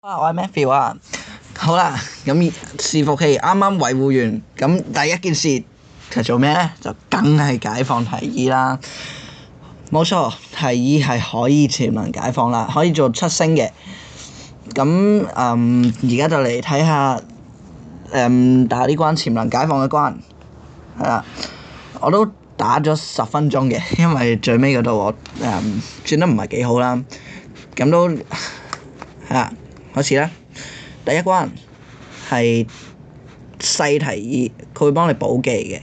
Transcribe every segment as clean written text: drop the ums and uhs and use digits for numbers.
我係 Matthew 啊，好啦，咁伺服器啱啱維護完，咁第一件事係做咩咧？就梗係解放提議啦。冇錯，提議係可以潛能解放啦，可以做7星嘅。咁而家就嚟睇下打呢關潛能解放嘅關，係啦，我都打咗10分鐘嘅，因為最尾嗰度我轉得唔係幾好啦，咁都係啦。開始啦！第一關係細提議，佢會幫你補技嘅。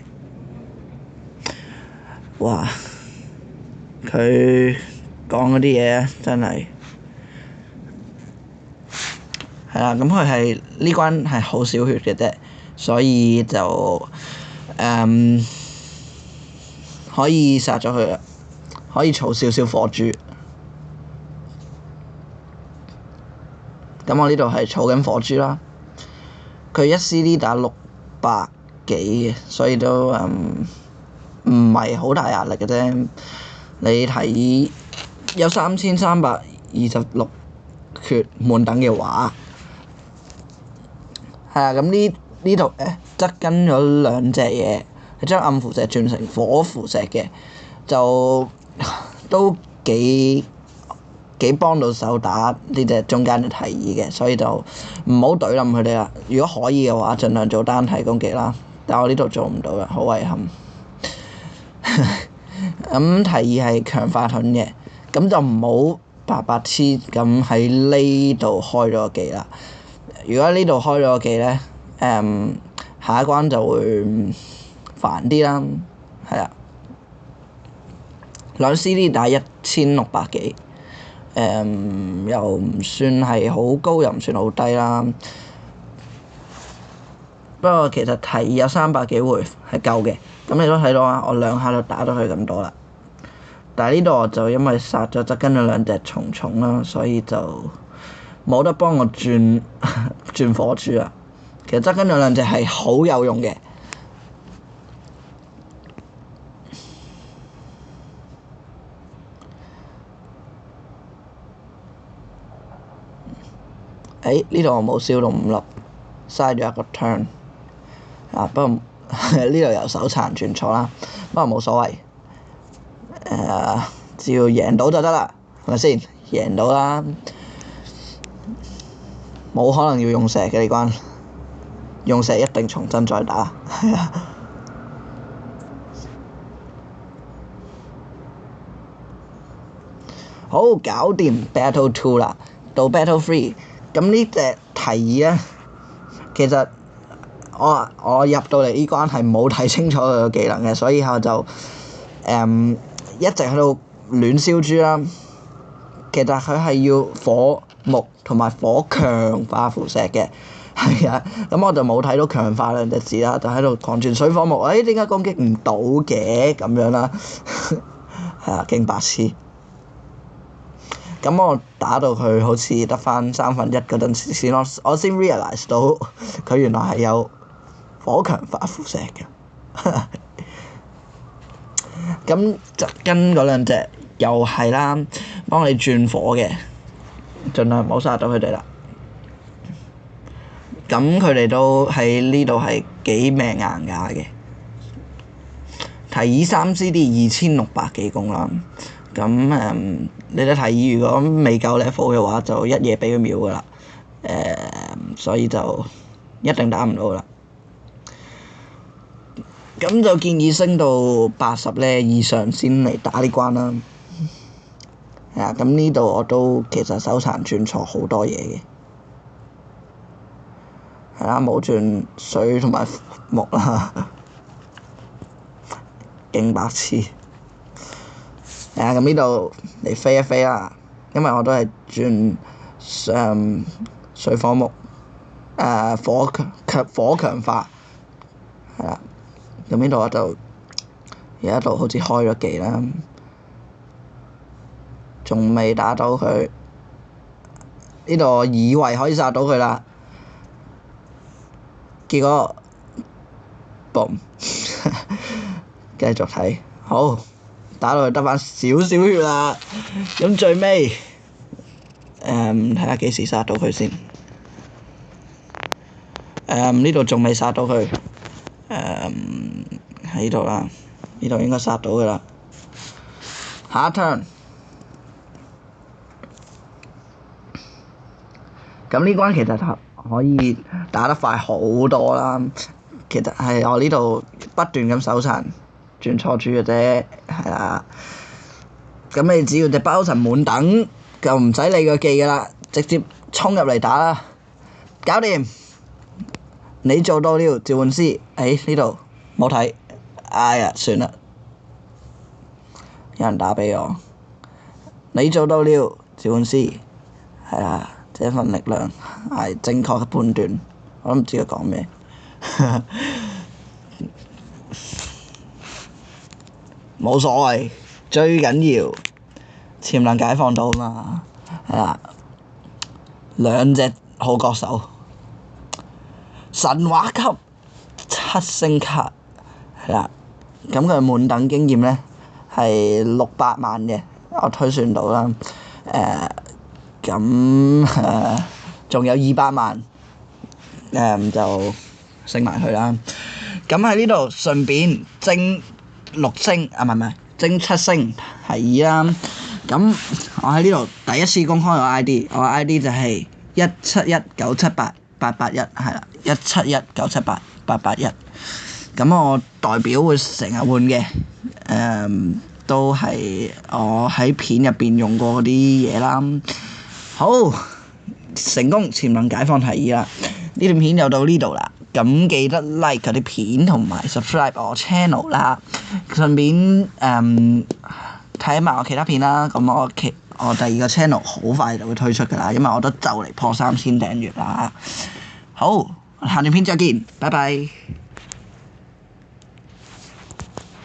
哇！佢講嗰啲嘢真係係啦，咁佢係呢關係好少血嘅啫，所以就可以殺咗佢啦，可以儲少少火珠。咁我呢度係儲緊火珠啦，佢1 CD 打600幾嘅，所以都唔係好大壓力嘅啫。你提議有3326血滿等嘅話，係啊，咁呢度側跟咗2隻嘢，係將暗符石轉成火符石嘅，就都幾幫到手打呢隻中間嘅提議嘅，所以就唔好懟冧佢哋啦。如果可以嘅話，盡量做單體攻擊啦。但我呢度做唔到啦，好遺憾。咁提議係強化盾嘅，咁就唔好白白黐咁喺呢度開咗個技啦。如果呢度開咗個技咧，下一關就會煩啲啦，係啦。2 CD 打1600幾。又唔算係好高，又唔算好低啦。不過其實提議有300幾回係夠嘅，咁你都睇到啊，我2下就打到佢咁多啦。但係呢度我就因為殺咗側跟咗2隻蟲蟲啦，所以就冇得幫我轉火珠啦。其實側跟咗2隻係好有用嘅。呢度我冇燒到5粒，嘥咗一個 turn。不過呢度由手殘轉錯啦，不過冇所謂。只要贏到就得啦，係咪先？贏到啦，冇可能要用石嘅呢關，用石一定重新再打。好，搞掂 Battle 2啦，到 Battle 3。咁呢隻提議咧，其實我入到嚟呢關係冇睇清楚佢嘅技能嘅，所以我就一直喺度亂燒珠啦。其實佢係要火木同埋火強化符石嘅，係啊。咁我就冇睇到強化2隻字啦，就喺度狂轉水火木。點解攻擊唔到嘅咁樣啦？係啊，勁白痴。咁我打到佢好似得返1/3嗰陣時先，我先 realize 到佢原來係有火強化符石嘅。咁側跟嗰2隻又係啦，幫你轉火嘅，盡量唔好殺到佢哋啦。咁佢哋都喺呢度係幾命硬架嘅。提議3 CD 2600幾攻啦。咁你哋提議如果未夠 level 嘅話，就一嘢俾佢秒㗎啦。所以就一定打唔到啦。咁就建議升到80咧以上先嚟打呢關啦。係啊，咁呢度我都其實手殘轉錯好多嘢嘅。係啦，冇轉水同埋木啦，勁白痴。咁呢度嚟飛一飛啦，因為我都係轉水火木，火強化，係啦。咁呢度我就有一度好似開咗技啦，仲未打到佢。呢度我以為可以殺到佢啦，結果嘣，繼續睇，好。打到佢得返少少血啦，咁最尾睇下幾時殺到佢先。呢度仲未殺到佢。喺呢度啦，呢度應該殺到㗎啦。下一 turn。咁呢關其實可以打得快好多啦。其實係我呢度不斷咁手殘轉錯珠嘅啫，係啦。咁你只要隻包神滿等，就唔使理個技㗎啦，直接衝入嚟打啦，搞掂！你做到了，召喚師。呢度冇睇，哎呀，算啦，有人打俾我。你做到了，召喚師，係啦，這份力量係正確嘅判斷，我都唔知佢講咩。冇所謂，最緊要潛能解放到嘛，係啦，兩隻好角手，神話級7星卡，係啦，咁佢滿等經驗咧係600萬嘅，我推算到啦，仲有200萬，就升埋佢啦。咁喺呢度順便蒸6星，唔係蒸7星係啦。咁我喺呢度第一次公開我 ID，我 ID 就係171978881，係啦，171978881。咁我代表會成日換嘅，都係我喺片入邊用過嗰啲嘢啦。好，成功潛能解放提議啦！呢段片就到呢度啦。咁記得 like 嗰啲片同埋 subscribe 我 channel 啦，順便睇埋我其他片啦。咁我第二個 channel 好快就會推出㗎啦，因為我都就嚟破3000訂閱啦。好，下段片再見，拜拜。